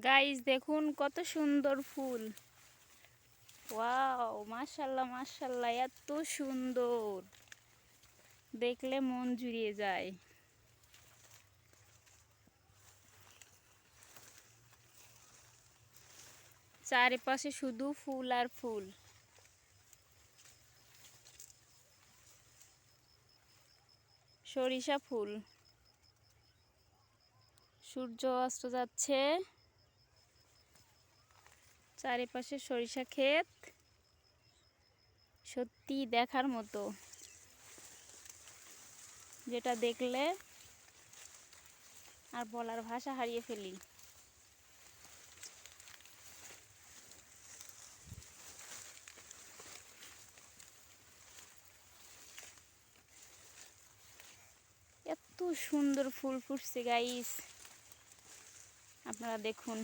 Guys দেখুন কত সুন্দর ফুল। ওয়াও, মাশাআল্লাহ মাশাআল্লাহ, এত সুন্দর, দেখলে মন জুড়িয়ে যায়। চারিপাশে শুধু ফুল আর ফুল। সরিষা ফুল, সূর্য অস্ত যাচ্ছে, চারিপাশে সরিষা ক্ষেত, সত্যি দেখার মতো, যেটা দেখলে আর বলার ভাষা হারিয়ে ফেলি। এত সুন্দর ফুল ফুটছে গাইস, আপনারা দেখুন।